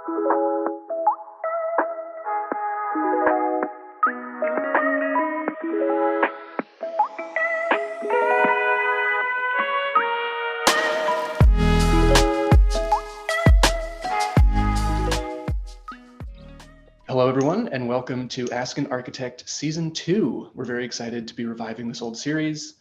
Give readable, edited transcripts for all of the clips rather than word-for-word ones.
Hello, everyone, and welcome to Ask an Architect Season 2. We're very excited to be reviving this old series.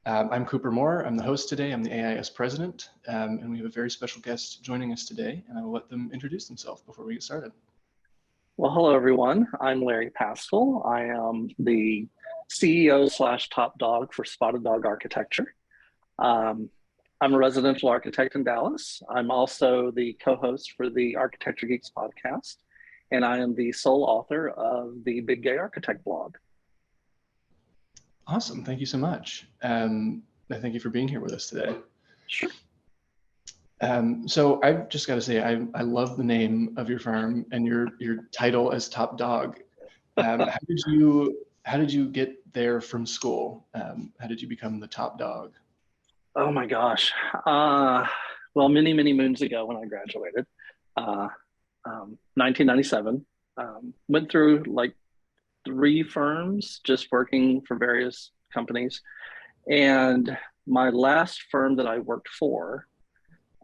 I'm Cooper Moore. I'm the host today. I'm the AIS president, and we have a very special guest joining us today, and I will let them introduce themselves before we get started. Well, hello, everyone. I'm Larry Pascal. I am the CEO / top dog for Spotted Dog Architecture. I'm a residential architect in Dallas. I'm also the co-host for the Architecture Geeks podcast, and I am the sole author of the Big Gay Architect blog. Awesome. Thank you so much. Thank you for being here with us today. Sure. So I've just got to say, I love the name of your firm and your title as top dog. How did you get there from school? How did you become the top dog? Oh my gosh. Well, many, many moons ago when I graduated, 1997, went through like 3 firms, just working for various companies. And my last firm that I worked for,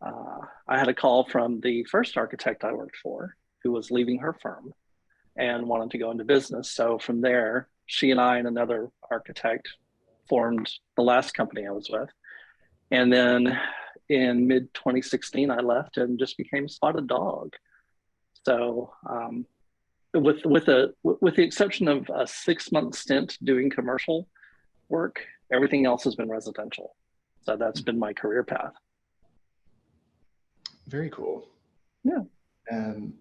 I had a call from the first architect I worked for who was leaving her firm and wanted to go into business. So from there, she and I and another architect formed the last company I was with. And then in mid 2016, I left and just became Spotted Dog. So with the exception of a 6-month stint doing commercial work, everything else has been residential. So that's been my career path. Very cool. Yeah. And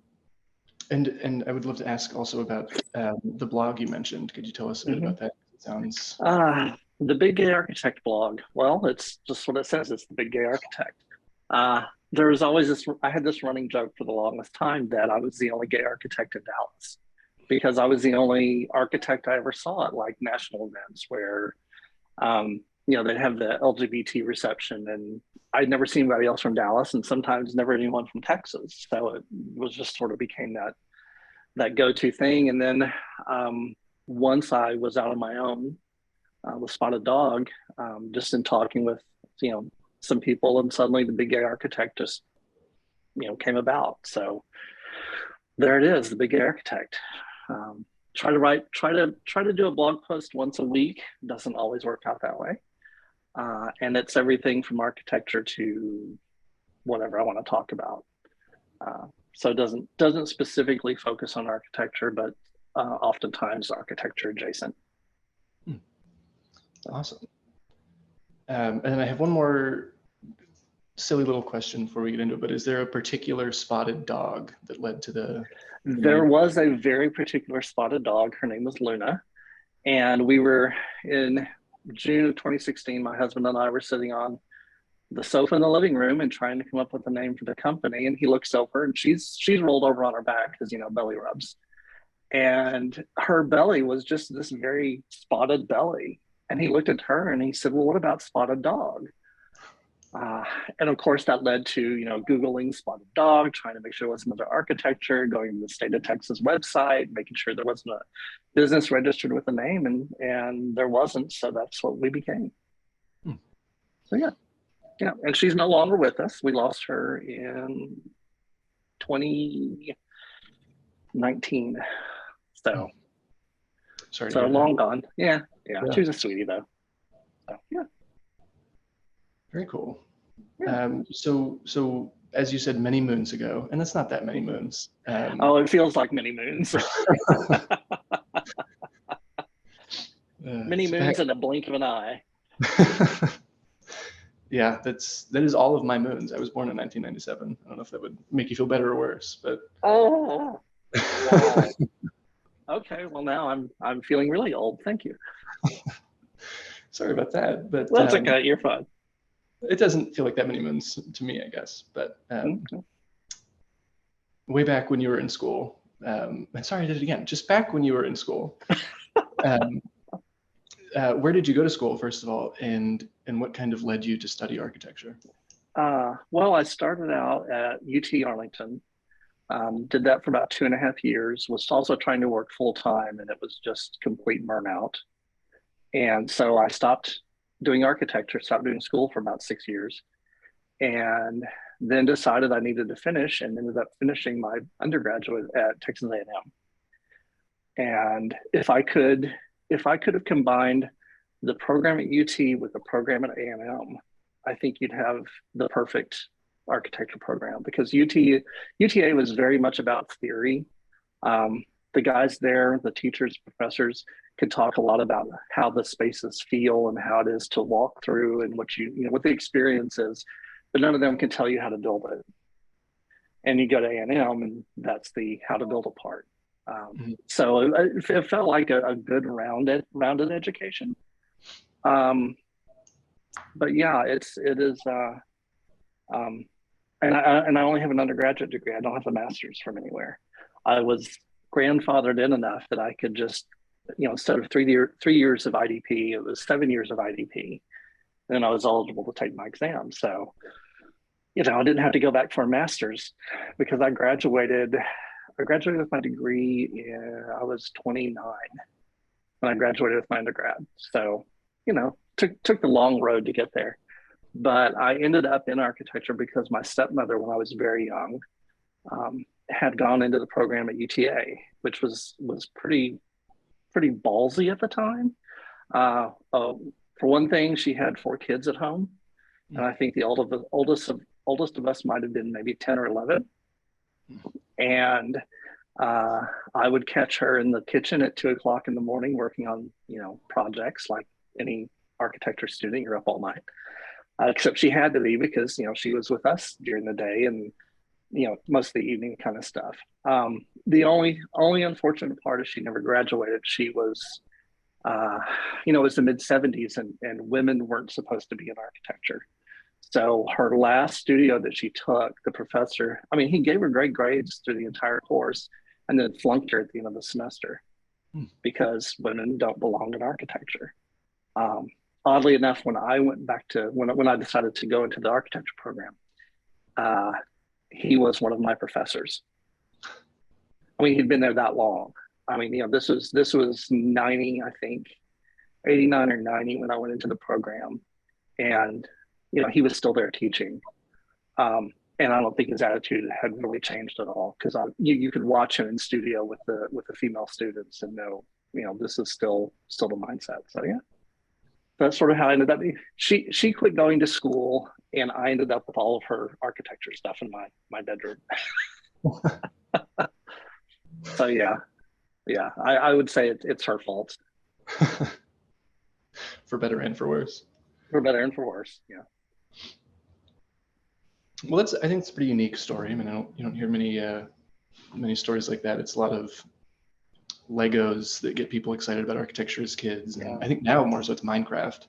I would love to ask also about the blog you mentioned. Could you tell us a bit about that? It sounds. The Big Gay Architect blog. Well, it's just what it says. It's the Big Gay Architect. There was always this, I had this running joke for the longest time that I was the only gay architect in Dallas because I was the only architect I ever saw at like national events where, they'd have the LGBT reception, and I'd never seen anybody else from Dallas and sometimes never anyone from Texas. So it was just sort of became that go-to thing. And then once I was out on my own with Spotted Dog, just in talking with, some people, and suddenly the Big Gay Architect just, came about. So there it is, the Big Gay Architect. Try to do a blog post once a week. Doesn't always work out that way. And it's everything from architecture to whatever I want to talk about. So it doesn't specifically focus on architecture, but oftentimes architecture adjacent. Awesome. And then I have one more silly little question before we get into it, but is there a particular Spotted Dog that led to the... There was a very particular Spotted Dog. Her name was Luna. And we were in June of 2016, my husband and I were sitting on the sofa in the living room and trying to come up with a name for the company. And he looks over and she's rolled over on her back because, belly rubs. And her belly was just this very spotted belly. And he looked at her and he said, well, what about Spotted Dog? And of course that led to, Googling Spotted Dog, trying to make sure there wasn't another architecture, going to the state of Texas website, making sure there wasn't a business registered with the name, and there wasn't. So that's what we became. So yeah. And she's no longer with us. We lost her in 2019. So, Sorry. So long gone. Yeah. She was a sweetie though. So, yeah. Very cool. Yeah. So as you said, many moons ago, and it's not that many moons. It feels like many moons. Many moons in a blink of an eye. Yeah, that is all of my moons. I was born in 1997. I don't know if that would make you feel better or worse, but. Oh. Wow. Okay. Well, now I'm feeling really old. Thank you. Sorry about that, but that's okay. You're fine. It doesn't feel like that many moons to me, I guess. But way back when you were in school, and sorry, I did it again. Just back when you were in school, where did you go to school, first of all, and what kind of led you to study architecture? Well, I started out at UT Arlington. Did that for about 2.5 years, was also trying to work full time, and it was just complete burnout. And so I stopped doing architecture, stopped doing school for about 6 years, and then decided I needed to finish and ended up finishing my undergraduate at Texas A&M. And if I could have combined the program at UT with the program at A&M, I think you'd have the perfect architecture program, because UTA was very much about theory. The guys there, the teachers, professors, could talk a lot about how the spaces feel and how it is to walk through and what the experience is, but none of them can tell you how to build it. And you go to A&M, and that's the how to build a part. So it felt like a good rounded education. But yeah, it is. And I only have an undergraduate degree. I don't have a master's from anywhere. I was grandfathered in enough that I could just, instead of 3 years of IDP, it was 7 years of IDP. And I was eligible to take my exam. So, I didn't have to go back for a master's, because I graduated with my degree I was 29 when I graduated with my undergrad. So, took the long road to get there. But I ended up in architecture because my stepmother, when I was very young, had gone into the program at UTA, which was pretty ballsy at the time. For one thing, she had 4 kids at home, and I think the oldest of us might have been maybe 10 or 11. And I would catch her in the kitchen at 2 o'clock in the morning working on projects like any architecture student. You're up all night. Except she had to be, because she was with us during the day and most of the evening kind of stuff. The only unfortunate part is she never graduated. She was it was the mid-70s, and women weren't supposed to be in architecture. So her last studio that she took, the professor, he gave her great grades through the entire course, and then flunked her at the end of the semester because women don't belong in architecture. Oddly enough, when I went back to when I decided to go into the architecture program, he was one of my professors. He'd been there that long. This was 90, I think, 89 or 90 when I went into the program, and he was still there teaching. And I don't think his attitude had really changed at all, because you could watch him in studio with the female students and know, this is still the mindset. So yeah. That's sort of how I ended up. She quit going to school, and I ended up with all of her architecture stuff in my bedroom. So yeah, I would say it's her fault. For better and for worse. For better and for worse, yeah. Well, I think it's a pretty unique story. You don't hear many stories like that. It's a lot of Legos that get people excited about architecture as kids. And I think now more so it's Minecraft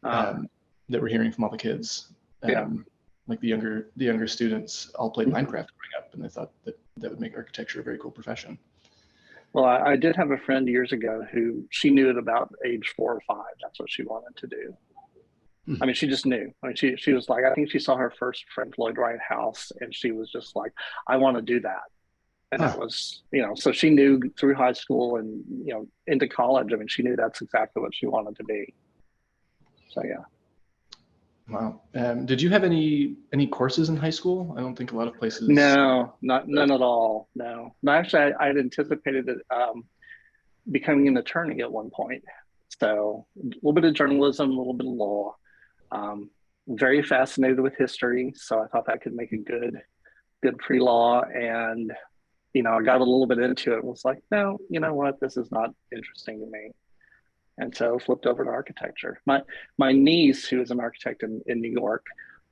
that we're hearing from all the kids. Like the younger students all played Minecraft growing up, and they thought that would make architecture a very cool profession. Well, I did have a friend years ago who she knew at about age 4 or 5. That's what she wanted to do. She just knew. She was like, I think she saw her first Frank Lloyd Wright house, and she was just like, I want to do that. And that was, so she knew through high school and, into college. She knew that's exactly what she wanted to be. So, yeah. Wow. Did you have any courses in high school? I don't think a lot of places. No, none at all. No. Actually, I had anticipated becoming an attorney at one point. So a little bit of journalism, a little bit of law. Very fascinated with history. So I thought that could make a good pre-law. And I got a little bit into it and was like, no, you know what? This is not interesting to me. And so flipped over to architecture. My niece, who is an architect in New York,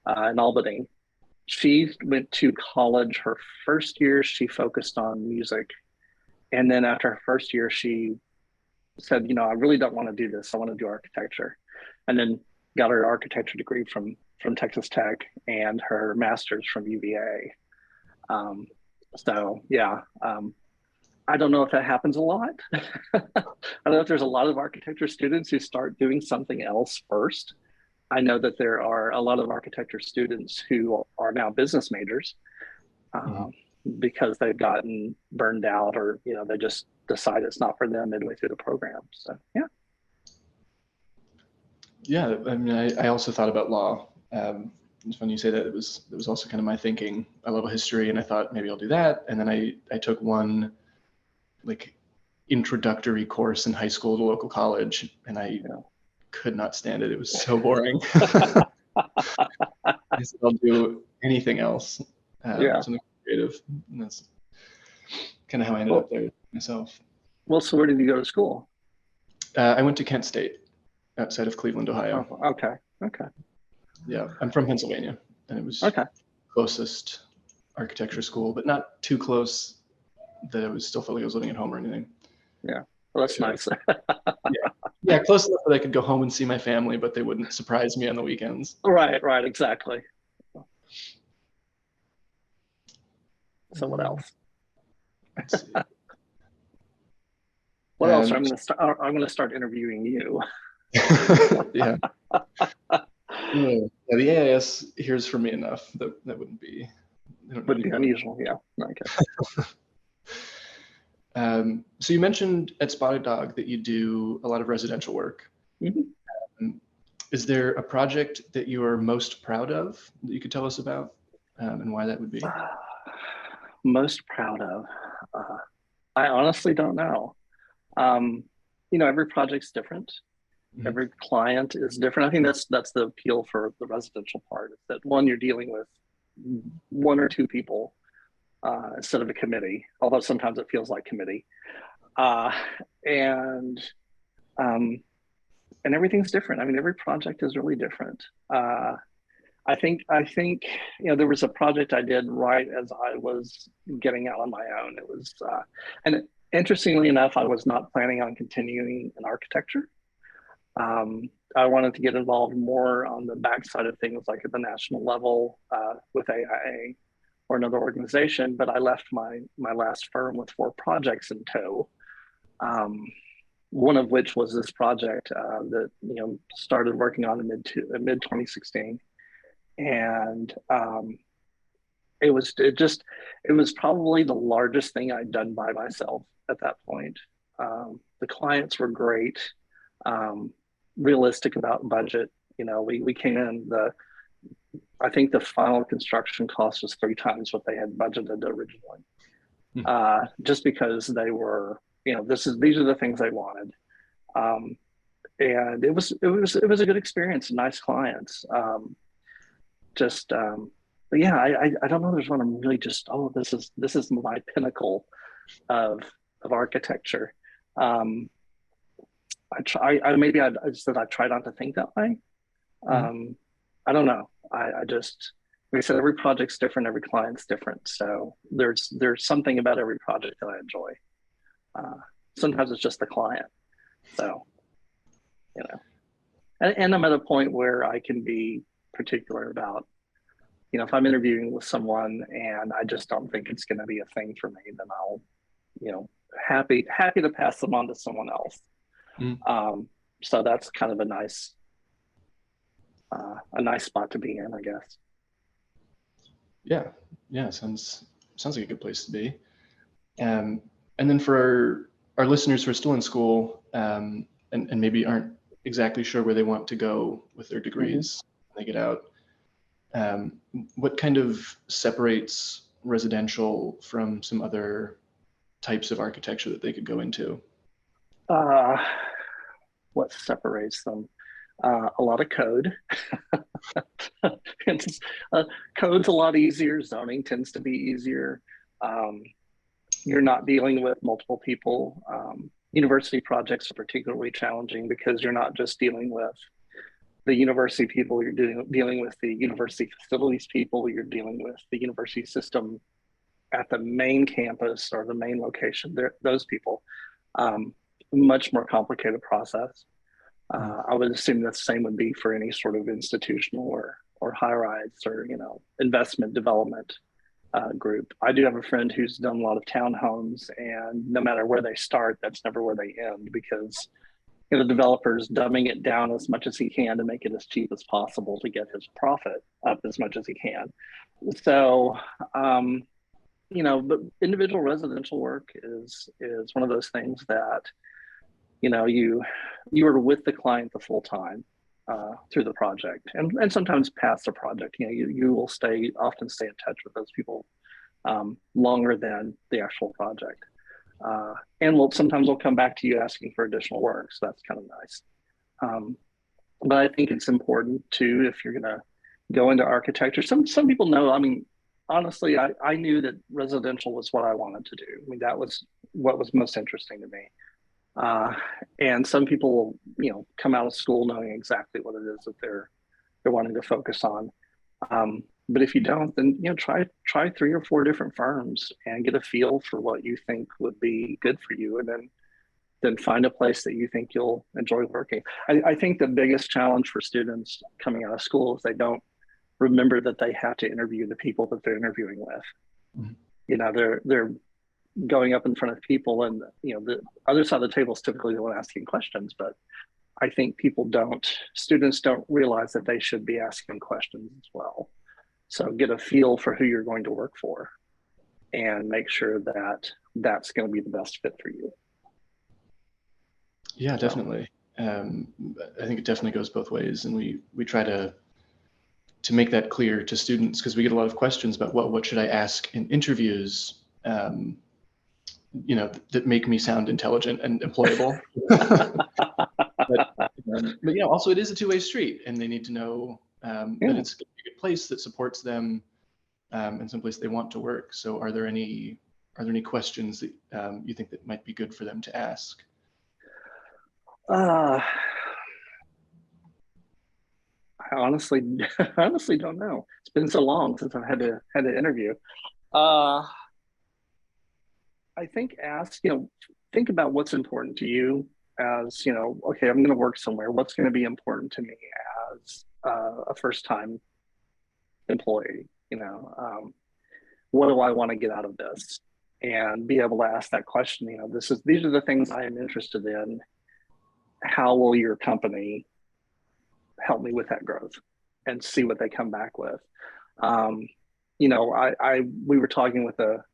in Albany, she went to college. Her first year, she focused on music. And then after her first year, she said, I really don't want to do this. I want to do architecture. And then got her architecture degree from Texas Tech and her master's from UVA. So yeah, I don't know if that happens a lot. I don't know if there's a lot of architecture students who start doing something else first. I know that there are a lot of architecture students who are now business majors. because they've gotten burned out, or they just decide it's not for them midway through the program. So yeah. Yeah, I mean, I also thought about law. It's funny you say that. It was also kind of my thinking. I love history, and I thought maybe I'll do that. And then I took one like introductory course in high school at a local college, and I could not stand it. It was so boring. I said I'll do anything else, something creative. And that's kind of how I ended up there myself. Well, so where did you go to school? I went to Kent State, outside of Cleveland, Ohio. Oh, okay. Yeah, I'm from Pennsylvania, and it was closest architecture school, but not too close that I was still felt like I was living at home or anything. Yeah, well, that's nice. yeah, close enough that I could go home and see my family, but they wouldn't surprise me on the weekends. Right, exactly. So what else? Let's see. What else? I'm gonna start interviewing you. Yeah. Yeah, the AIS hears from me enough. That wouldn't be. Would be unusual, yeah. Okay. So you mentioned at Spotted Dog that you do a lot of residential work. Mm-hmm. Is there a project that you are most proud of that you could tell us about, and why that would be? Most proud of? I honestly don't know. Every project's different. Mm-hmm. Every client is different. I think that's the appeal for the residential part, is that one, you're dealing with one or two people instead of a committee, although sometimes it feels like committee. And everything's different. I mean, every project is really different. I think there was a project I did right as I was getting out on my own. It was, and interestingly enough, I was not planning on continuing in architecture. I wanted to get involved more on the backside of things, like at the national level with AIA or another organization, but I left my last firm with 4 projects in tow. One of which was this project that started working on in mid 2016, and it was probably the largest thing I'd done by myself at that point. The clients were great, realistic about budget. We came in, I think the final construction cost was 3 times what they had budgeted originally, just because they were, these are the things they wanted. And it was a good experience, nice clients. But yeah, I don't know. There's one I'm really just, this is my pinnacle of architecture. I said I try not to think that way. I don't know. I just, like I said, every project's different, every client's different. So there's something about every project that I enjoy. Sometimes it's just the client. So, and I'm at a point where I can be particular about, if I'm interviewing with someone and I just don't think it's going to be a thing for me, then I'll, happy to pass them on to someone else. So that's kind of a nice spot to be in, I guess. Yeah, sounds like a good place to be. And then for our listeners who are still in school and maybe aren't exactly sure where they want to go with their degrees when they get out, what kind of separates residential from some other types of architecture that they could go into? What separates them? A lot of code. Code's a lot easier. Zoning tends to be easier. You're not dealing with multiple people. University projects are particularly challenging because you're not just dealing with the university people, you're dealing with the university facilities people, you're dealing with the university system at the main campus or the main location. Those people, much more complicated process. I would assume the same would be for any sort of institutional or high-rise or investment development group. I do have a friend who's done a lot of townhomes, and no matter where they start, that's never where they end, because the developer's dumbing it down as much as he can to make it as cheap as possible to get his profit up as much as he can. So but individual residential work is one of those things that, you are with the client the full time through the project, and sometimes past the project. You will often stay in touch with those people longer than the actual project. And sometimes we'll come back to you asking for additional work. So that's kind of nice. But I think it's important too, if you're going to go into architecture. Some people know, I mean, honestly, I knew that residential was what I wanted to do. I mean, that was what was most interesting to me. And some people, come out of school knowing exactly what it is that they're wanting to focus on. But if you don't, then try 3 or 4 different firms and get a feel for what you think would be good for you, and then find a place that you think you'll enjoy working. I think the biggest challenge for students coming out of school is they don't remember that they have to interview the people that they're interviewing with. Mm-hmm. They're going up in front of people, and the other side of the table is typically the one asking questions, but I think students don't realize that they should be asking questions as well. So get a feel for who you're going to work for and make sure that that's going to be the best fit for you. Yeah, definitely. I think it definitely goes both ways, and we try to make that clear to students, because we get a lot of questions about what should I ask in interviews, that make me sound intelligent and employable. but also it is a two-way street, and they need to know that it's a good place that supports them, and someplace they want to work. So are there any questions that you think that might be good for them to ask? I honestly don't know. It's been so long since I've had to interview. I think think about what's important to you as, okay, I'm going to work somewhere. What's going to be important to me as a first-time employee? What do I want to get out of this? And be able to ask that question. These are the things I am interested in. How will your company help me with that growth? And see what they come back with. We were talking with a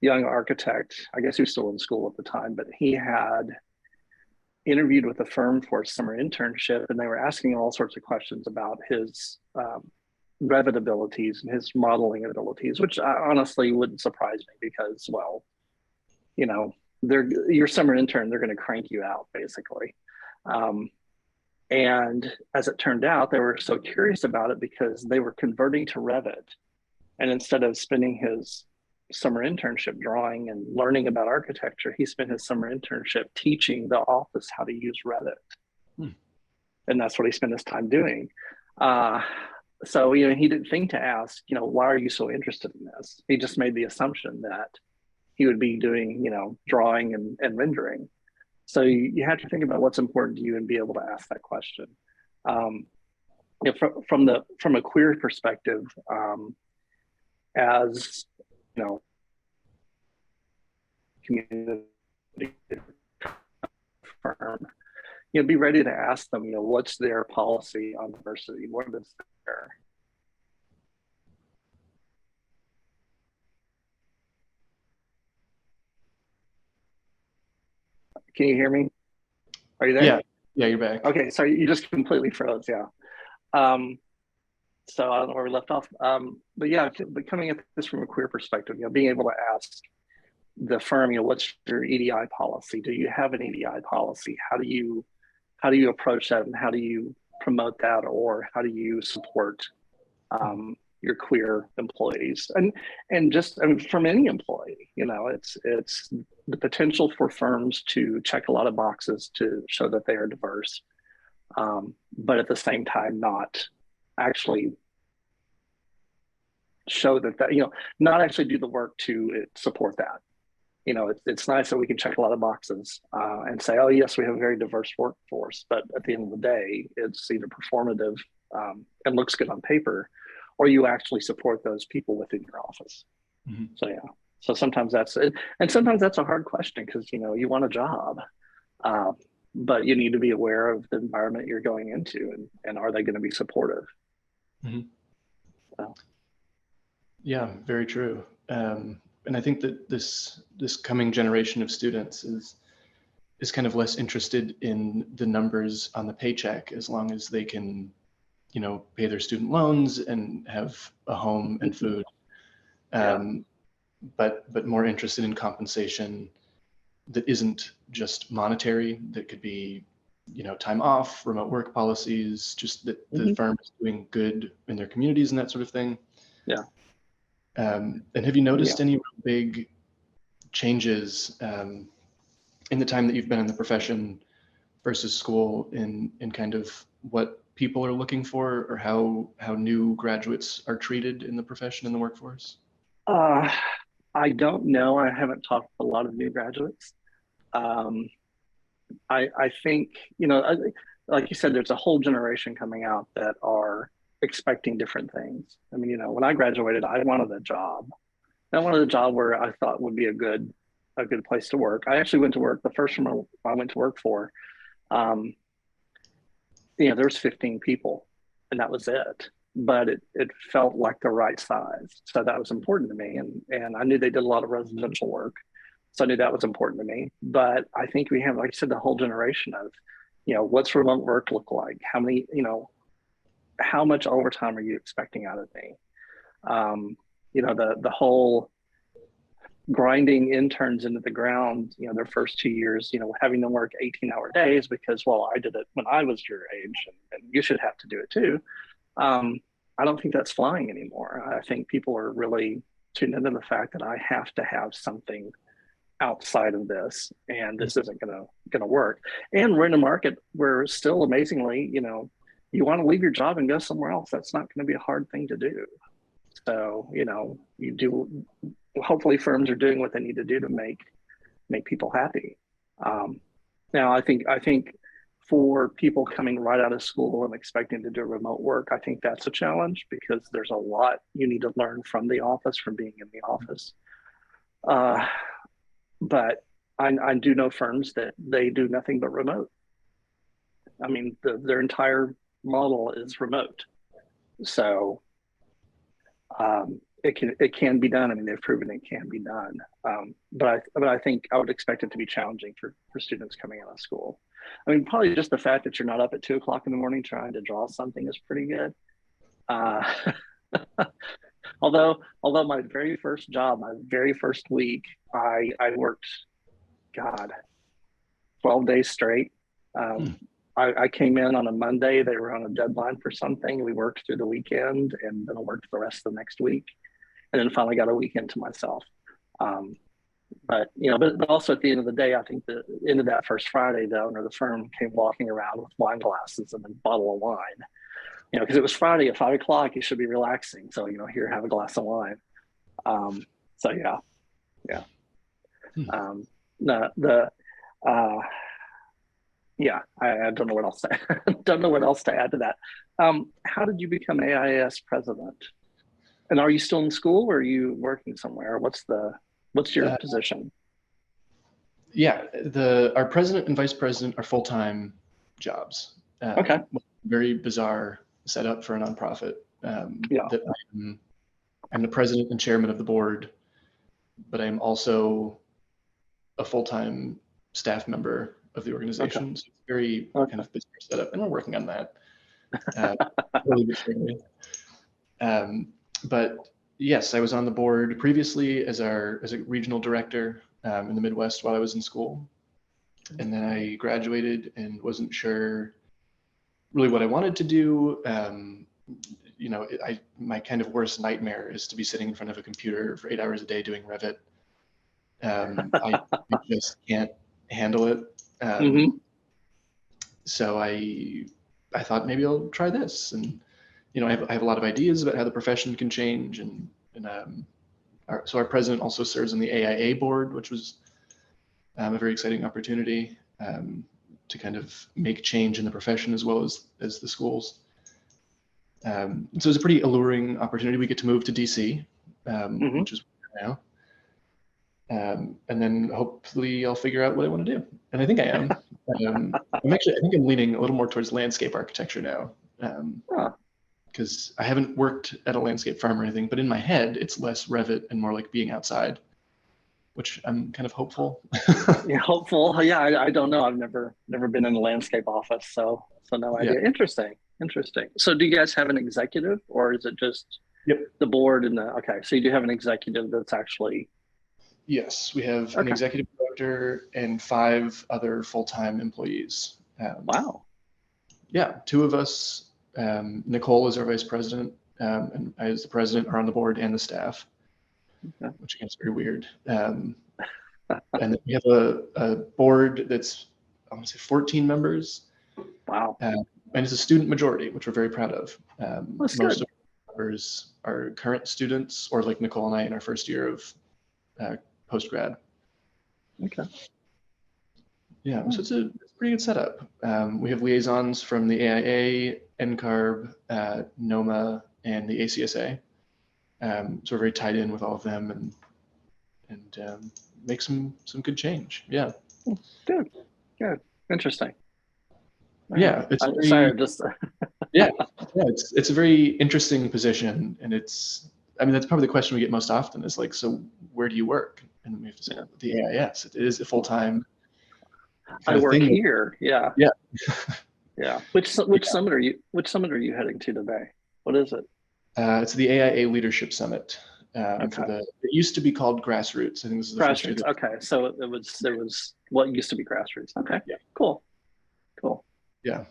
young architect. I guess he was still in school at the time, but he had interviewed with a firm for a summer internship, and they were asking all sorts of questions about his Revit abilities and his modeling abilities, which honestly wouldn't surprise me, because, well, your summer intern, they're going to crank you out basically. And as it turned out, they were so curious about it because they were converting to Revit. And instead of spending his summer internship drawing and learning about architecture, he spent his summer internship teaching the office how to use Revit. And that's what he spent his time doing. So, he didn't think to ask, why are you so interested in this? He just made the assumption that he would be doing, drawing and rendering. So you have to think about what's important to you and be able to ask that question. From a queer perspective, as community firm, be ready to ask them, what's their policy on diversity? What is their Can you hear me? Are you there? Yeah, you're back. Okay, sorry, you just completely froze. Yeah. So I don't know where we left off. But coming at this from a queer perspective, being able to ask the firm, what's your EDI policy? Do you have an EDI policy? How do you approach that, and how do you promote that, or how do you support your queer employees? And just from any employee, it's the potential for firms to check a lot of boxes to show that they are diverse, but at the same time not actually show that not actually do the work to support that. It's nice that we can check a lot of boxes and say, oh yes, we have a very diverse workforce, but at the end of the day, it's either performative and looks good on paper, or you actually support those people within your office. Mm-hmm. So sometimes that's it. And sometimes that's a hard question, because, you want a job, but you need to be aware of the environment you're going into, and are they going to be supportive? Mm-hmm. So. Yeah, very true. And I think that this coming generation of students is kind of less interested in the numbers on the paycheck, as long as they can, pay their student loans and have a home and food. But more interested in compensation that isn't just monetary, that could be, time off, remote work policies, just that the firm is doing good in their communities and that sort of thing. Yeah. And have you noticed any big changes in the time that you've been in the profession versus school in kind of what people are looking for, or how new graduates are treated in the profession, in the workforce? I don't know. I haven't talked to a lot of new graduates. Um, I think, like you said, there's a whole generation coming out that are expecting different things. I mean, when I graduated, I wanted a job. I wanted a job where I thought would be a good place to work. I actually went to work, the first firm I went to work for, um, there was 15 people and that was it. But it felt like the right size. So that was important to me. And I knew they did a lot of residential work. So I knew that was important to me. But I think we have, like I said, the whole generation of, what's remote work look like? How many, how much overtime are you expecting out of me? The whole grinding interns into the ground, their first 2 years, having them work 18-hour days because, well, I did it when I was your age and you should have to do it too. I don't think that's flying anymore. I think people are really tuned into the fact that I have to have something outside of this, and this isn't gonna work. And we're in a market where still amazingly, you want to leave your job and go somewhere else. That's not going to be a hard thing to do. So, you do. Hopefully, firms are doing what they need to do to make people happy. Now, I think for people coming right out of school and expecting to do remote work, I think that's a challenge because there's a lot you need to learn from the office, from being in the office. But I do know firms that they do nothing but remote. I mean, their entire model is remote. So it can be done. I mean, they've proven it can be done. But I think I would expect it to be challenging for students coming out of school. I mean, probably just the fact that you're not up at 2 o'clock in the morning trying to draw something is pretty good. Although my very first job, my very first week, I worked, 12 days straight. I came in on a Monday. They were on a deadline for something. We worked through the weekend, and then I worked the rest of the next week, and then finally got a weekend to myself. But also at the end of the day, I think the end of that first Friday, the owner of the firm came walking around with wine glasses and a bottle of wine. Because it was Friday at 5 o'clock, you should be relaxing. So here, have a glass of wine. So yeah. I don't know what else to don't know what else to add to that. How did you become AIS president? And are you still in school, or are you working somewhere? What's your position? Yeah, our president and vice president are full-time jobs. Okay. Very bizarre setup for a nonprofit. That I'm the president and chairman of the board, but I'm also a full-time staff member of the organization. Okay. So it's very kind of bizarre setup, and we're working on that. Really but yes, I was on the board previously as a regional director in the Midwest while I was in school, and then I graduated and wasn't sure really what I wanted to do. My kind of worst nightmare is to be sitting in front of a computer for 8 hours a day doing Revit. I just can't handle it. So I thought maybe I'll try this, and I have a lot of ideas about how the profession can change, and so our president also serves on the AIA board, which was a very exciting opportunity to kind of make change in the profession as well as the schools. So it was a pretty alluring opportunity. We get to move to DC, which is now. And then hopefully I'll figure out what I want to do. And I think I am. I think I'm leaning a little more towards landscape architecture now. because I haven't worked at a landscape farm or anything, but in my head, it's less Revit and more like being outside, which I'm kind of hopeful. Yeah, hopeful. Yeah, I don't know. I've never been in a landscape office, so no Yeah. idea. Interesting. So do you guys have an executive, or is it just Yep. the board and the okay? So you do have an executive that's actually Yes, we have an okay. executive director and 5 other full-time employees. Wow. Yeah, 2 of us, Nicole is our vice president, and I as the president are on the board and the staff, Okay. which again is very weird. And then we have a board that's, I want to say 14 members, Wow. and it's a student majority, which we're very proud of. That's Most good. of our members are current students, or like Nicole and I in our first year of post-grad. Okay. Yeah, so it's a pretty good setup. We have liaisons from the AIA, NCARB, NOMA, and the ACSA. So we're very tied in with all of them and make some good change. Yeah. Good. Interesting. Yeah, it's very, sorry, just yeah, it's a very interesting position, and I mean, that's probably the question we get most often is like, so where do you work? And we have to say the AIS. It is a full-time I kind of work thing. here. Yeah. Yeah. Yeah. Which summit are you? Which summit are you heading to today? What is it? It's the AIA Leadership Summit. Okay. It used to be called Grassroots. I think this is the first year. Grassroots. Okay. So there was what used to be grassroots. Okay. Yeah. Cool. Yeah.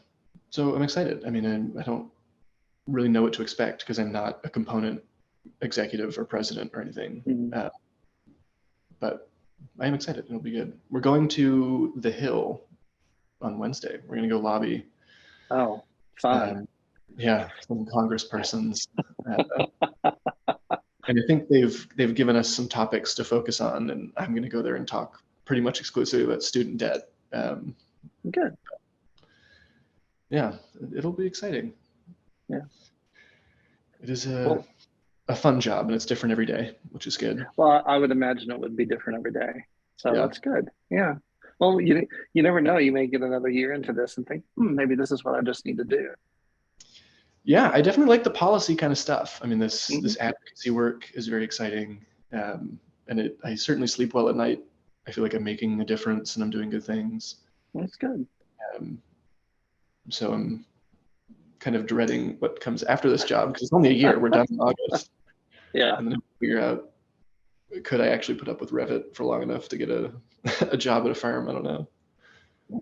So I'm excited. I mean, I don't really know what to expect because I'm not a component executive or president or anything. Mhm. But I am excited. It'll be good. We're going to the Hill on Wednesday. We're going to go lobby. Oh, fun. Yeah, some congresspersons. And I think they've given us some topics to focus on, and I'm going to go there and talk pretty much exclusively about student debt. Good. Yeah, it'll be exciting. Yeah. It is a fun job, and it's different every day, which is good. Well, I would imagine it would be different every day. So Yeah. that's good. Yeah. Well, you never know. You may get another year into this and think, maybe this is what I just need to do. Yeah, I definitely like the policy kind of stuff. I mean, this advocacy work is very exciting, and I certainly sleep well at night. I feel like I'm making a difference and I'm doing good things. That's good. So I'm kind of dreading what comes after this job because it's only a year. We're done in August. Yeah. And then figure out, could I actually put up with Revit for long enough to get a job at a firm? I don't know.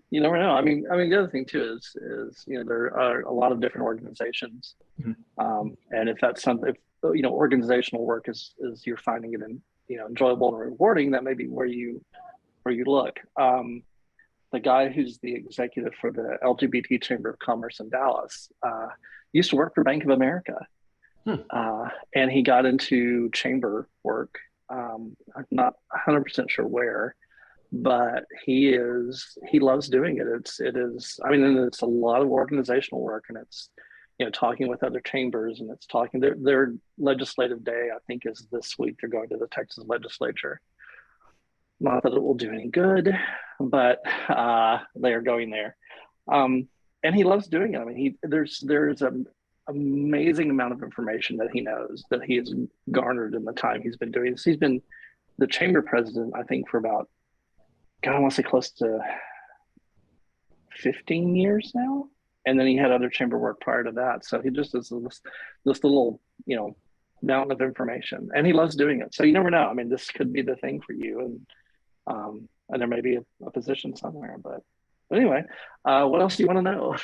You never know. I mean, the other thing too is there are a lot of different organizations, and if that's something, if organizational work is you're finding it enjoyable and rewarding, that may be where you look. The guy who's the executive for the LGBT Chamber of Commerce in Dallas used to work for Bank of America, and he got into chamber work. I'm not 100% sure where, but he loves doing it. It is. I mean, it's a lot of organizational work, and it's talking with other chambers, and it's talking. Their legislative day, I think, is this week. They're going to the Texas legislature. Not that it will do any good, but they are going there, and he loves doing it. I mean, there's an amazing amount of information that he knows that he has garnered in the time he's been doing this. He's been the chamber president, I think, for about, God, I want to say close to 15 years now. And then he had other chamber work prior to that. So he just is this little, mountain of information, and he loves doing it. So you never know. I mean, this could be the thing for you, and there may be a position somewhere. But anyway, what else do you want to know?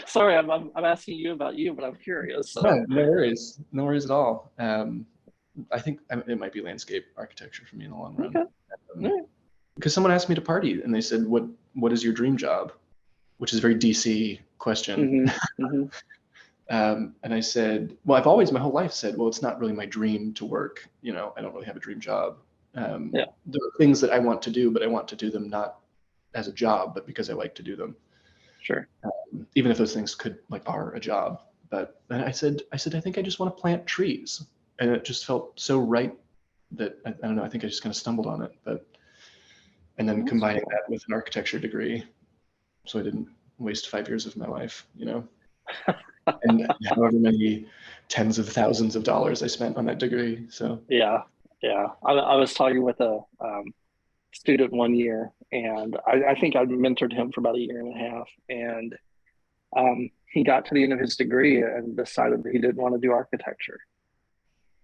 Sorry, I'm asking you about you, but I'm curious. So. No worries. No worries at all. I think it might be landscape architecture for me in the long run. Okay. Because someone asked me to party, and they said, "What is your dream job?" Which is a very DC question. And I said, "Well, I've always my whole life said, well, it's not really my dream to work. I don't really have a dream job. There are things that I want to do, but I want to do them not as a job, but because I like to do them. Sure. Even if those things are a job. But I said, I think I just want to plant trees, and it just felt so right that I don't know. I think I just kind of stumbled on it, and then combining that with an architecture degree, so I didn't waste 5 years of my life. and however many tens of thousands of dollars I spent on that degree. So Yeah, yeah. I was talking with a student one year, and I think I mentored him for about a year and a half, and he got to the end of his degree and decided that he didn't want to do architecture.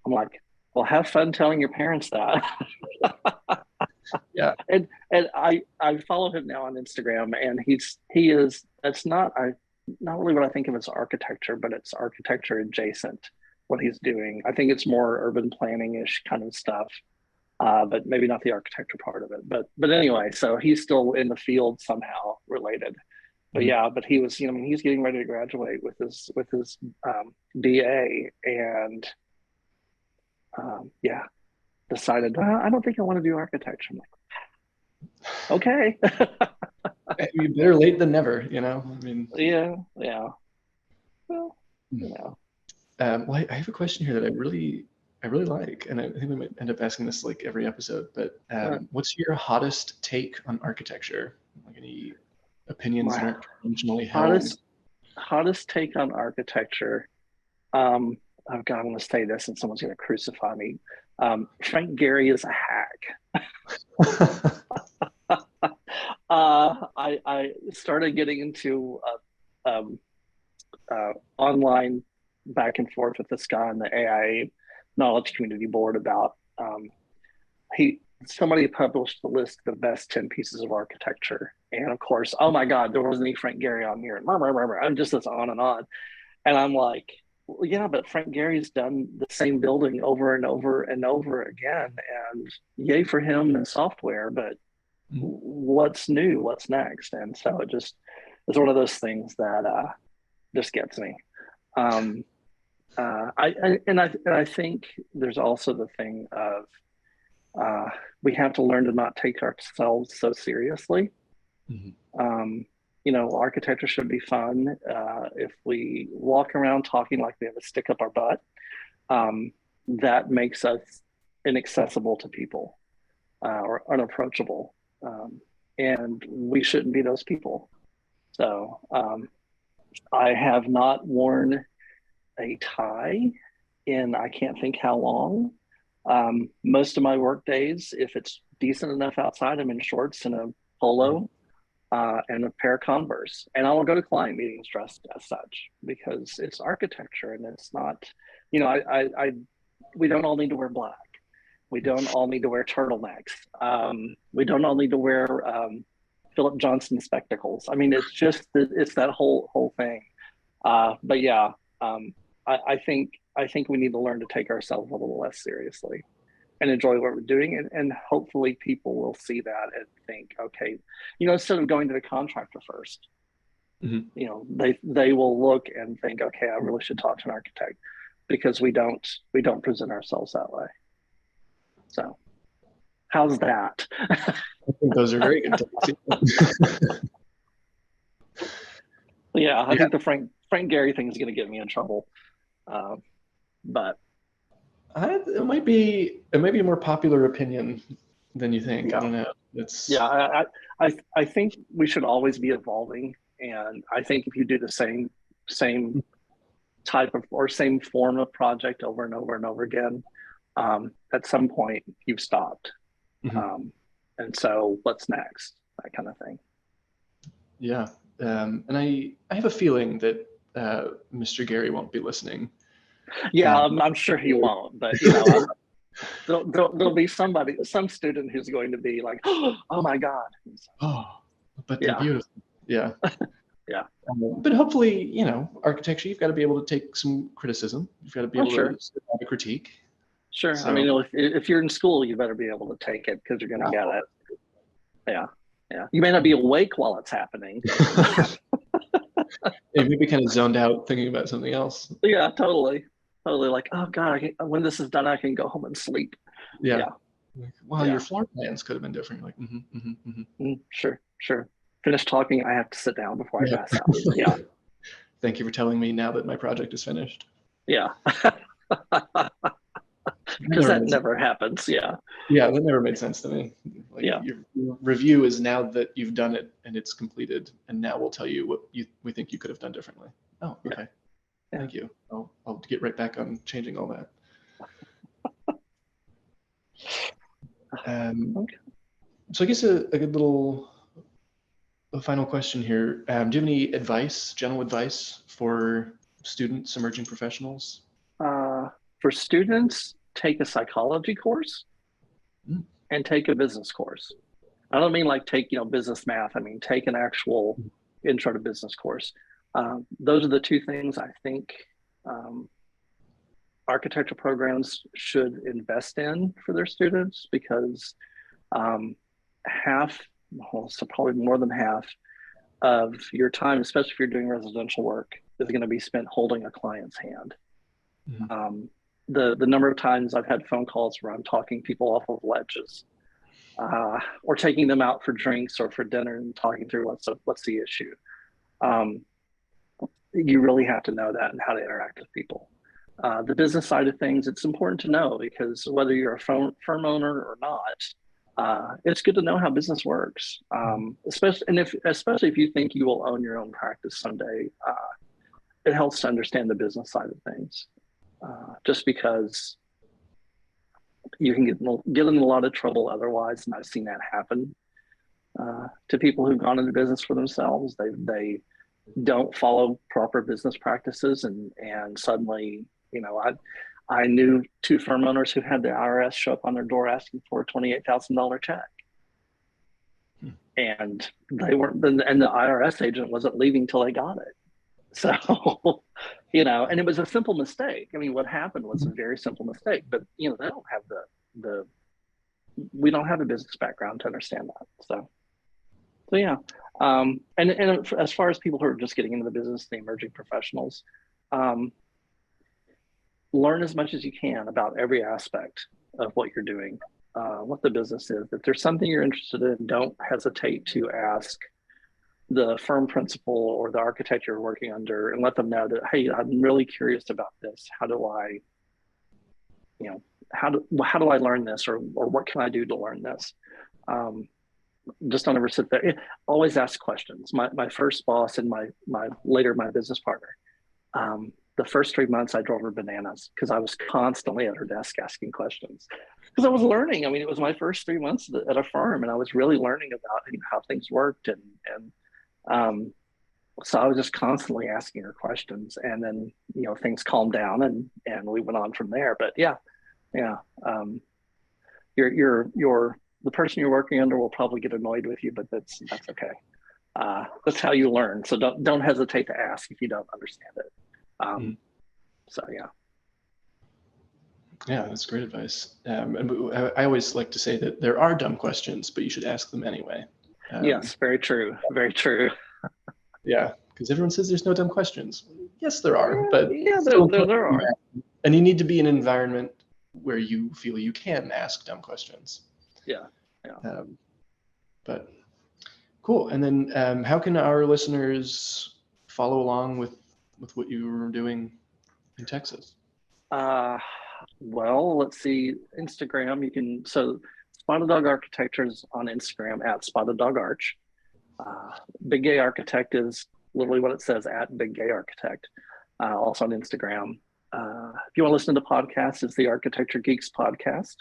I'm like, well, have fun telling your parents that. yeah, And I follow him now on Instagram, and he is that's not really what I think of as architecture, but it's architecture adjacent what he's doing. I think it's more urban planning ish kind of stuff, but maybe not the architecture part of it. But anyway, so he's still in the field somehow related. But Mhm. yeah, but he was, he's getting ready to graduate with his BA, and yeah, decided I don't think I want to do architecture. I'm like, okay. You better late than never, I mean, Yeah, yeah. Well, hmm. you know. Well, I have a question here that I really like, and I think we might end up asking this like every episode, but Uh, what's your hottest take on architecture? Like any opinions that my aren't conventionally held? hottest hottest take on architecture. Um, oh God, I'm going to say this, and someone's going to crucify me. Frank Gehry is a hack. I started getting into online back and forth with this guy on the AI knowledge community board about he somebody published the list of the best 10 pieces of architecture, and of course, oh my God, there wasn't any Frank Gehry on here, and I'm just this on and on, and I'm like, well, yeah, but Frank Gary's done the same building over and over and over again, and yay for him and software, but Mhm. what's new? What's next? And so it just is one of those things that just gets me. Um, I think there's also the thing of we have to learn to not take ourselves so seriously. Mhm. Um, architecture should be fun. If we walk around talking like we have a stick up our butt, that makes us inaccessible to people or unapproachable. And we shouldn't be those people. So I have not worn a tie in I can't think how long. Most of my work days, if it's decent enough outside, I'm in shorts and a polo and a pair of Converse. And I will go to client meetings dressed as such because it's architecture and it's not, we don't all need to wear black. We don't all need to wear turtlenecks. We don't all need to wear Philip Johnson spectacles. I mean, it's that whole thing. But yeah, I think we need to learn to take ourselves a little less seriously and enjoy what we're doing, and hopefully people will see that and think, okay, instead of going to the contractor first, Mhm. they will look and think, okay, I really should talk to an architect because we don't present ourselves that way. So how's that? I think those are very good takes. Yeah, I Yeah, think the Frank Gehry thing is going to get me in trouble. Uh, but it might be a more popular opinion than you think. I yeah, don't know. It's yeah, I think we should always be evolving, and I think if you do the same type of or same form of project over and over and over again, at some point you've stopped. Mhm. Um, and so what's next? That kind of thing. Yeah. And I have a feeling that Mr. Gary won't be listening. Yeah, Um, I'm sure he won't, but there'll be some student who's going to be like, oh my God. oh, but they're Yeah, beautiful. Yeah. yeah. But hopefully, architecture, you've got to be able to take some criticism. You've got to be Oh, able to sure. have a critique. Sure. I So, mean, if you're in school, you better be able to take it because you're going to get it. Yeah. Yeah. You may not be awake while it's happening. it may be kind of zoned out thinking about something else. Yeah, totally. Totally like, oh God, when this is done, I can go home and sleep. Yeah. Yeah. Like, wow, your Yeah. floor plans could have been different. Like, Sure. Sure. Finish talking. I have to sit down before I yeah. pass out. Yeah. Thank you for telling me now that my project is finished. Yeah. That Because never that made sense. never happens. Yeah. Yeah, that never made sense to me. Like Yeah. your review is now that you've done it and it's completed, and now we'll tell you what we think you could have done differently. Oh, Yeah. okay. Yeah. Thank you. I'll get right back on changing all that. Okay. So I guess a good little final question here. Do you have any advice, general advice for students, emerging professionals? For students, take a psychology course Mm. and take a business course. I don't mean like take, business math. I mean, take an actual intro to business course. Those are the two things I think um, architecture programs should invest in for their students, because um, half, well, so probably more than half of your time, especially if you're doing residential work, is going to be spent holding a client's hand. Mhm. The number of times I've had phone calls where I'm talking people off of ledges, or taking them out for drinks or for dinner and talking through what's the issue. Um, you really have to know that and how to interact with people. The business side of things, it's important to know, because whether you're a firm owner or not, it's good to know how business works. Especially if you think you will own your own practice someday, it helps to understand the business side of things. Just because you can get in a lot of trouble otherwise, and I've seen that happen to people who've gone into business for themselves. They don't follow proper business practices, and suddenly, I knew two firm owners who had the IRS show up on their door asking for a $28,000 check, and they weren't, and the IRS agent wasn't leaving till they got it. So, and it was a simple mistake. I mean, what happened was a very simple mistake, but they don't have the we don't have a business background to understand that. So yeah. And as far as people who are just getting into the business, the emerging professionals, learn as much as you can about every aspect of what you're doing, what the business is. If there's something you're interested in, don't hesitate to ask the firm principal or the architect you're working under, and let them know that, hey, I'm really curious about this. How do I how do I learn this, or what can I do to learn this? Just don't ever sit there. Always ask questions. My first boss and my business partner, the first 3 months I drove her bananas, because I was constantly at her desk asking questions, because I was learning. I mean, it was my first 3 months at a firm, and I was really learning about how things worked, and so I was just constantly asking her questions, and then things calmed down, and we went on from there. But yeah. You're the person you're working under will probably get annoyed with you, but that's okay. That's how you learn. So don't hesitate to ask if you don't understand it. So yeah. Yeah, that's great advice. And I always like to say that there are dumb questions, but you should ask them anyway. Yes, very true. Very true. Yeah, because everyone says there's no dumb questions. Yes, there are, but yeah, there are. And you need to be in an environment where you feel you can ask dumb questions. Yeah. But cool. And then how can our listeners follow along with what you were doing in Texas? Well, let's see. Instagram, Spotted Dog Architecture is on Instagram at Spotted Dog Arch. Big Gay Architect is literally what it says, at Big Gay Architect, also on Instagram. If you want to listen to podcasts, it's the Architecture Geeks podcast.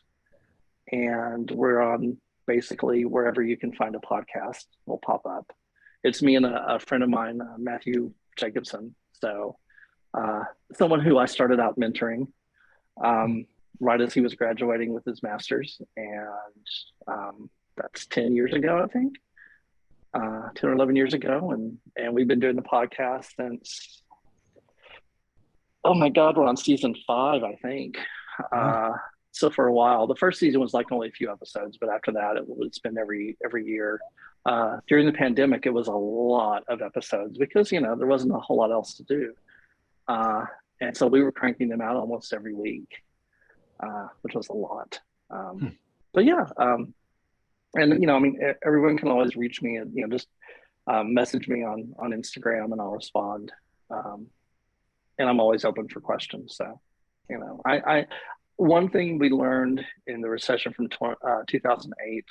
And we're on basically wherever you can find a podcast will pop up. It's me and a friend of mine, Matthew Jacobson. So someone who I started out mentoring right as he was graduating with his master's. And that's 10 years ago, I think. 10 or 11 years ago. And we've been doing the podcast since, oh my God, we're on season 5, I think. So for a while, the first season was like only a few episodes, but after that, it's been every year. During the pandemic, it was a lot of episodes because, there wasn't a whole lot else to do. And so we were cranking them out almost every week, which was a lot. But yeah, and, everyone can always reach me and, just message me on Instagram, and I'll respond. And I'm always open for questions. So, one thing we learned in the recession from 2008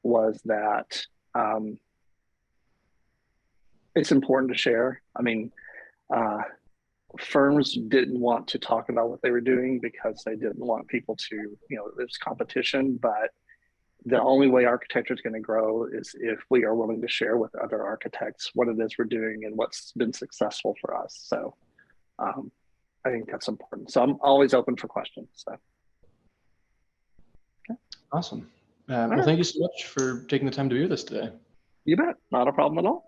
was that it's important to share. I mean, Firms didn't want to talk about what they were doing because they didn't want people to, there's competition, but the only way architecture is going to grow is if we are willing to share with other architects what it is we're doing and what's been successful for us. So I think that's important. So I'm always open for questions. So. Okay. Awesome. Well, thank you so much for taking the time to be with us today. You bet. Not a problem at all.